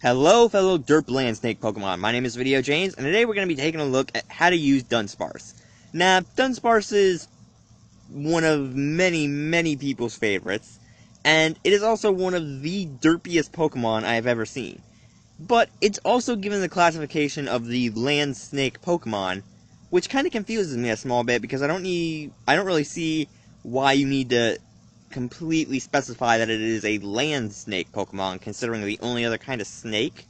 Hello, fellow Derp Land Snake Pokemon. My name is Video James, and today we're going to be taking a look at how to use Dunsparce. Now, Dunsparce is one of many people's favorites, and it is also one of the derpiest Pokemon I have ever seen. But it's also given the classification of the Land Snake Pokemon, which kind of confuses me a small bit because I don't really see why you need to completely specify that it is a land snake Pokemon, considering the only other kind of snake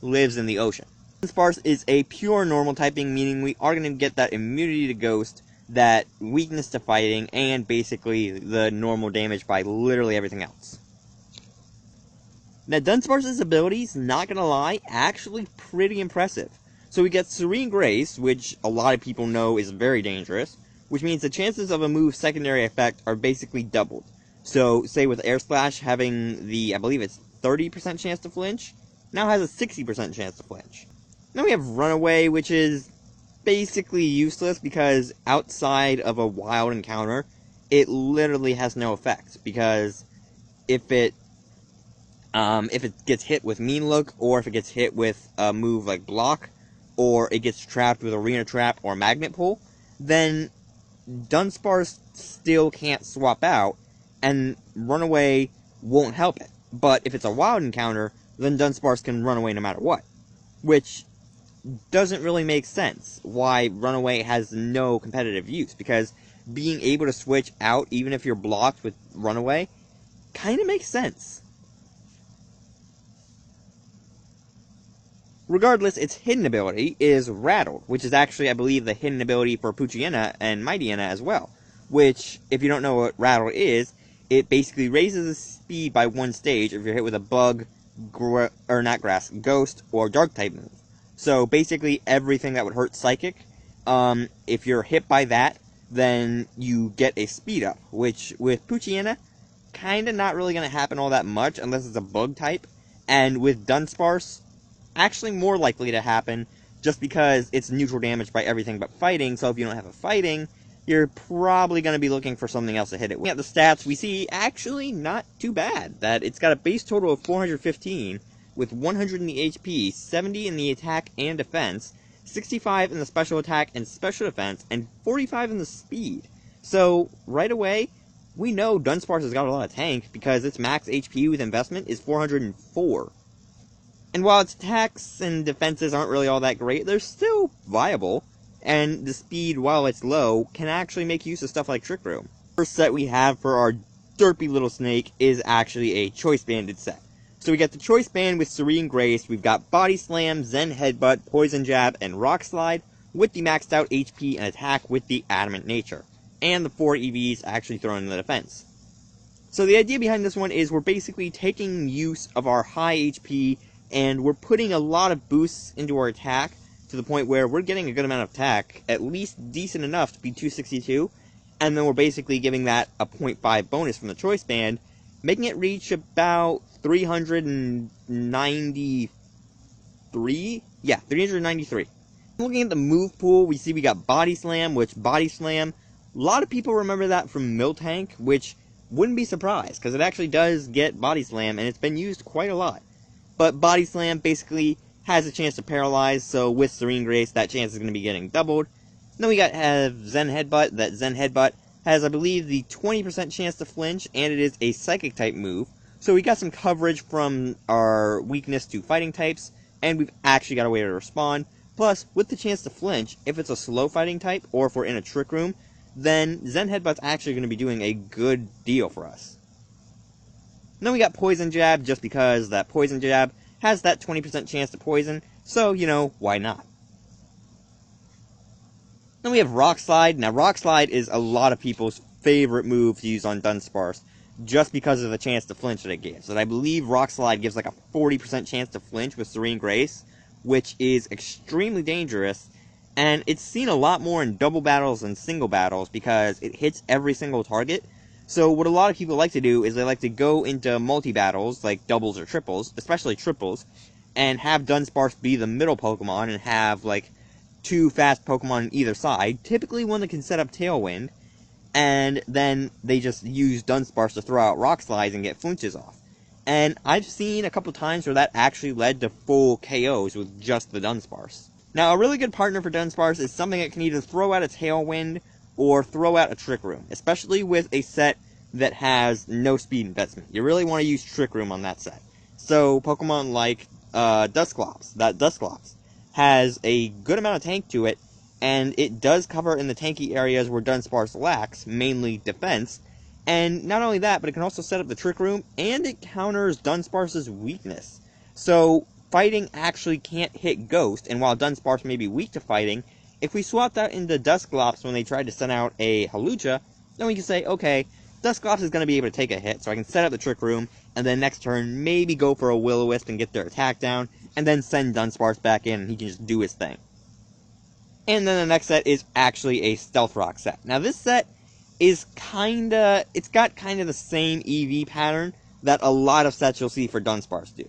lives in the ocean. Dunsparce is a pure normal typing, meaning we are going to get that immunity to Ghost, that weakness to fighting, and basically the normal damage by literally everything else. Now, Dunsparce's abilities, not gonna lie, actually pretty impressive. So we get Serene Grace, which a lot of people know is very dangerous, which means the chances of a move's secondary effect are basically doubled. So, say with Air Slash having the, I believe it's 30% chance to flinch, now has a 60% chance to flinch. Then we have Runaway, which is basically useless because outside of a wild encounter, it literally has no effect. Because if it gets hit with Mean Look, or if it gets hit with a move like Block, or it gets trapped with Arena Trap or Magnet Pull, then Dunsparce still can't swap out, and Runaway won't help it. But if it's a wild encounter, then Dunsparce can run away no matter what. Which doesn't really make sense why Runaway has no competitive use, because being able to switch out even if you're blocked with Runaway kind of makes sense. Regardless, its hidden ability is Rattled, which is actually, I believe, the hidden ability for Poochyena and Mightyena as well. Which, if you don't know what Rattled is, it basically raises the speed by one stage if you're hit with a Bug, Ghost, or Dark-type move. So, basically, everything that would hurt Psychic, if you're hit by that, then you get a speed up, which, with Poochyena, kinda not really gonna happen all that much unless it's a Bug type, and with Dunsparce, actually more likely to happen, just because it's neutral damage by everything but fighting, so if you don't have a fighting, you're probably going to be looking for something else to hit it with. At the stats, we see actually not too bad, that it's got a base total of 415, with 100 in the HP, 70 in the attack and defense, 65 in the special attack and special defense, and 45 in the speed. So, right away, we know Dunsparce has got a lot of tank, because its max HP with investment is 404. And while its attacks and defenses aren't really all that great, they're still viable, and the speed, while it's low, can actually make use of stuff like Trick Room. The first set we have for our derpy little snake is actually a Choice Banded set. So we got the Choice Band with Serene Grace, we've got Body Slam, Zen Headbutt, Poison Jab, and Rock Slide, with the maxed out HP and attack with the Adamant Nature, and the 4 EVs actually thrown in the defense. So the idea behind this one is we're basically taking use of our high HP, and we're putting a lot of boosts into our attack, to the point where we're getting a good amount of attack, at least decent enough to be 262, and then we're basically giving that a 0.5 bonus from the Choice Band, making it reach about 393? Yeah, 393. Looking at the move pool, we see we got Body Slam, which Body Slam, a lot of people remember that from Miltank, which wouldn't be surprised, because it actually does get Body Slam, and it's been used quite a lot. But Body Slam basically has a chance to paralyze, so with Serene Grace, that chance is going to be getting doubled. Then we have Zen Headbutt. That Zen Headbutt has, I believe, the 20% chance to flinch, and it is a Psychic-type move. So we got some coverage from our weakness to fighting types, and we've actually got a way to respond. Plus, with the chance to flinch, if it's a slow fighting type, or if we're in a Trick Room, then Zen Headbutt's actually going to be doing a good deal for us. Then we got Poison Jab, just because that Poison Jab has that 20% chance to poison, so, you know, why not? Then we have Rock Slide. Now, Rock Slide is a lot of people's favorite move to use on Dunsparce, just because of the chance to flinch that it gives. And I believe Rock Slide gives like a 40% chance to flinch with Serene Grace, which is extremely dangerous, and it's seen a lot more in double battles than single battles, because it hits every single target. So what a lot of people like to do is they like to go into multi-battles, like doubles or triples, especially triples, and have Dunsparce be the middle Pokemon and have, like, 2 fast Pokemon on either side, typically one that can set up Tailwind, and then they just use Dunsparce to throw out Rock Slides and get flinches off. And I've seen a couple times where that actually led to full KOs with just the Dunsparce. Now, a really good partner for Dunsparce is something that can either throw out a Tailwind or throw out a Trick Room, especially with a set that has no speed investment. You really want to use Trick Room on that set. So, Pokemon like Dusclops, that Dusclops, has a good amount of tank to it, and it does cover in the tanky areas where Dunsparce lacks, mainly defense. And not only that, but it can also set up the Trick Room, and it counters Dunsparce's weakness. So, fighting actually can't hit Ghost, and while Dunsparce may be weak to fighting, if we swapped out into Dusclops when they tried to send out a Hawlucha, then we can say, okay, Dusclops is going to be able to take a hit, so I can set up the Trick Room, and then next turn, maybe go for a Will-O-Wisp and get their attack down, and then send Dunsparce back in, and he can just do his thing. And then the next set is actually a Stealth Rock set. Now, this set is it's got kind of the same EV pattern that a lot of sets you'll see for Dunsparce do.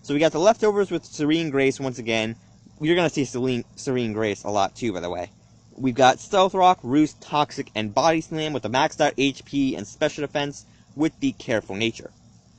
So we got the leftovers with Serene Grace once again. You're going to see Serene Grace a lot too, by the way. We've got Stealth Rock, Roost, Toxic, and Body Slam with the maxed out HP and special defense with the Careful Nature.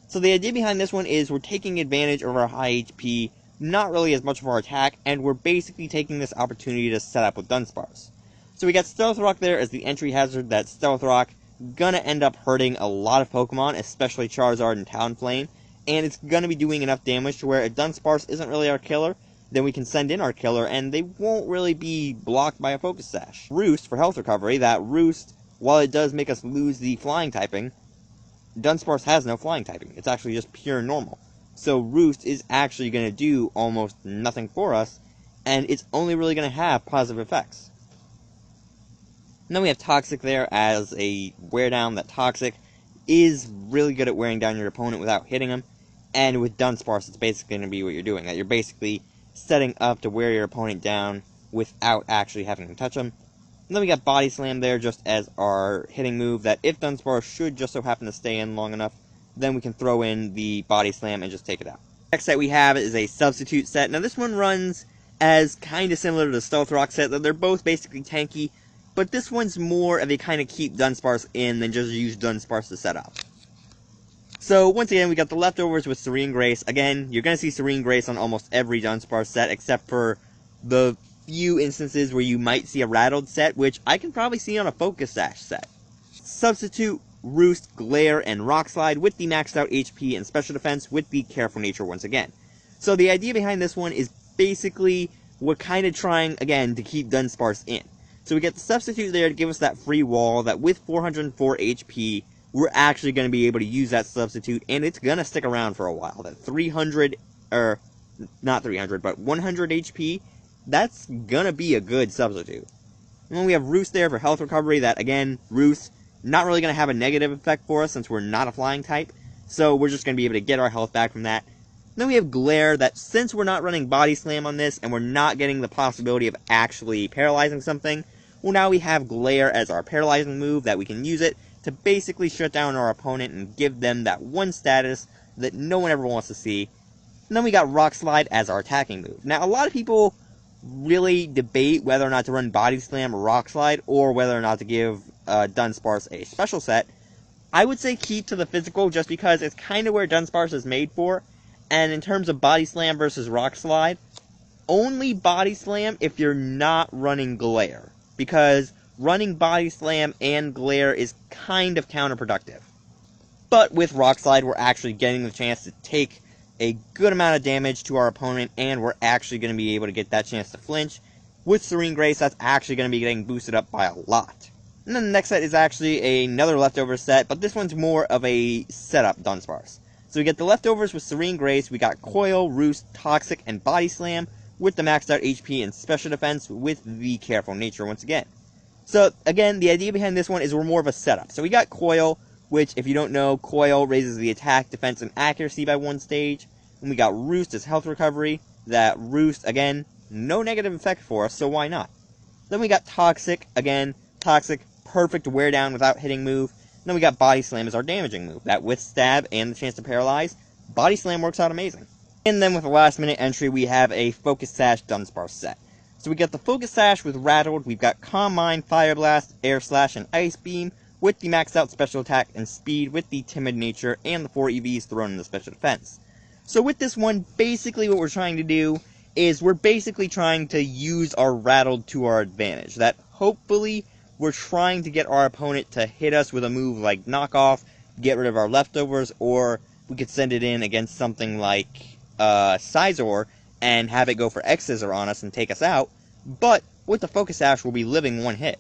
So the idea behind this one is we're taking advantage of our high HP, not really as much of our attack, and we're basically taking this opportunity to set up with Dunsparce. So we got Stealth Rock there as the entry hazard. That Stealth Rock gonna end up hurting a lot of Pokemon, especially Charizard and Talonflame, and it's gonna be doing enough damage to where if Dunsparce isn't really our killer, then we can send in our killer, and they won't really be blocked by a Focus Sash. Roost, for health recovery, that Roost, while it does make us lose the flying typing, Dunsparce has no flying typing. It's actually just pure normal. So Roost is actually going to do almost nothing for us, and it's only really going to have positive effects. And then we have Toxic there as a wear down. That Toxic is really good at wearing down your opponent without hitting him, and with Dunsparce it's basically going to be what you're doing, that you're basically setting up to wear your opponent down without actually having to touch him. And then we got Body Slam there just as our hitting move, that if Dunsparce should just so happen to stay in long enough, then we can throw in the Body Slam and just take it out. Next set we have is a Substitute set. Now this one runs as kind of similar to the Stealth Rock set, that they're both basically tanky, but this one's more of a kind of keep Dunsparce in than just use Dunsparce to set up. So once again, we got the leftovers with Serene Grace. Again, you're going to see Serene Grace on almost every Dunsparce set, except for the few instances where you might see a Rattled set, which I can probably see on a Focus Sash set. Substitute Roost, Glare, and Rock Slide with the maxed out HP and special defense with the Careful Nature once again. So the idea behind this one is basically we're kind of trying, again, to keep Dunsparce in. So we get the Substitute there to give us that free wall, that with 404 HP, we're actually going to be able to use that Substitute, and it's going to stick around for a while. That 300, or not 300, but 100 HP, that's going to be a good Substitute. And then we have Roost there for health recovery. That, again, Roost, not really going to have a negative effect for us since we're not a flying type, so we're just going to be able to get our health back from that. And then we have Glare, that since we're not running Body Slam on this, and we're not getting the possibility of actually paralyzing something, well, now we have Glare as our paralyzing move, that we can use it to basically shut down our opponent and give them that one status that no one ever wants to see. And then we got Rock Slide as our attacking move. Now, a lot of people really debate whether or not to run Body Slam or Rock Slide, or whether or not to give Dunsparce a special set. I would say keep to the physical, just because it's kind of where Dunsparce is made for. And in terms of Body Slam versus Rock Slide, only Body Slam if you're not running Glare, because running Body Slam and Glare is kind of counterproductive. But with Rock Slide, we're actually getting the chance to take a good amount of damage to our opponent, and we're actually going to be able to get that chance to flinch. With Serene Grace, that's actually going to be getting boosted up by a lot. And then the next set is actually another leftover set, but this one's more of a setup Dunsparce. So we get the leftovers with Serene Grace, we got Coil, Roost, Toxic, and Body Slam with the maxed out HP and special defense with the Careful Nature once again. So again, the idea behind this one is we're more of a setup. So we got Coil, which if you don't know, Coil raises the attack, defense, and accuracy by one stage. And we got Roost as health recovery. That Roost, again, no negative effect for us, so why not? Then we got Toxic, again, Toxic, perfect wear down without hitting move. And then we got Body Slam as our damaging move. That with stab and the chance to paralyze, Body Slam works out amazing. And then with the last minute entry, we have a Focus Sash Dunsparce set. So we got the Focus Sash with Rattled, we've got Calm Mind, Fire Blast, Air Slash, and Ice Beam with the maxed out special attack and speed, with the timid nature, and the 4 EVs thrown in the special defense. So with this one, basically what we're trying to do is we're basically trying to use our rattled to our advantage. That hopefully we're trying to get our opponent to hit us with a move like knockoff, get rid of our leftovers, or we could send it in against something like Scizor and have it go for X-Scissor on us and take us out. But with the Focus Sash, we'll be living one hit.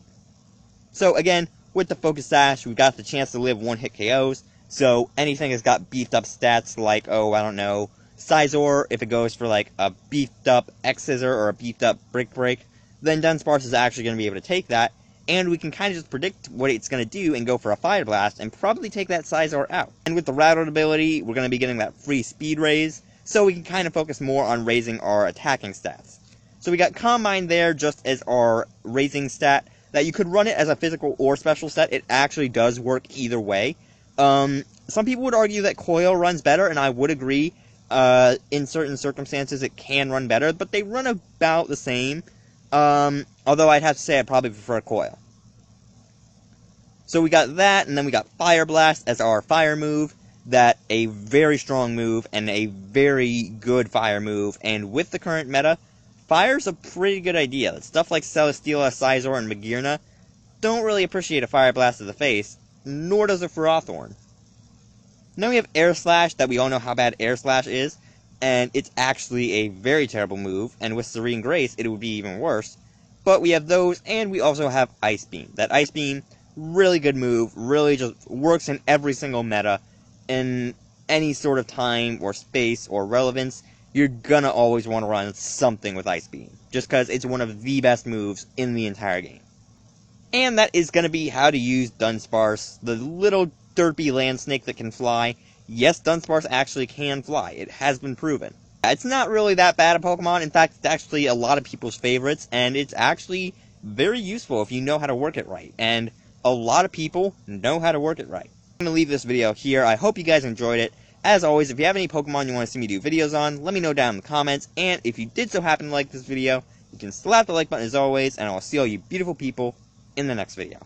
So again, with the Focus Sash, we've got the chance to live one hit KOs. So anything that's got beefed up stats like, I don't know, Scizor, if it goes for like a beefed up X-Scissor or a beefed up Brick Break, then Dunsparce is actually going to be able to take that, and we can kind of just predict what it's going to do and go for a Fire Blast and probably take that Scizor out. And with the Rattled ability, we're going to be getting that free speed raise, so we can kind of focus more on raising our attacking stats. So we got Calm Mind there just as our raising stat, that you could run it as a physical or special set. It actually does work either way. Some people would argue that Coil runs better, and I would agree. In certain circumstances, it can run better, but they run about the same. Although I'd have to say I probably prefer Coil. So we got that, and then we got Fire Blast as our fire move. That a very strong move, and a very good fire move. And with the current meta, fire's a pretty good idea. Stuff like Celesteela, Scizor, and Magearna don't really appreciate a Fire Blast to the face, nor does a Ferrothorn. Then we have Air Slash, that we all know how bad Air Slash is, and it's actually a very terrible move, and with Serene Grace, it would be even worse. But we have those, and we also have Ice Beam. That Ice Beam, really good move, really just works in every single meta. In any sort of time, or space, or relevance, you're gonna always want to run something with Ice Beam, just because it's one of the best moves in the entire game. And that is gonna be how to use Dunsparce, the little derpy land snake that can fly. Yes, Dunsparce actually can fly. It has been proven. It's not really that bad a Pokemon. In fact, it's actually a lot of people's favorites, and it's actually very useful if you know how to work it right. And a lot of people know how to work it right. I'm going to leave this video here. I hope you guys enjoyed it. As always, if you have any Pokemon you want to see me do videos on, let me know down in the comments. And if you did so happen to like this video, you can slap the like button as always, and I'll see all you beautiful people in the next video.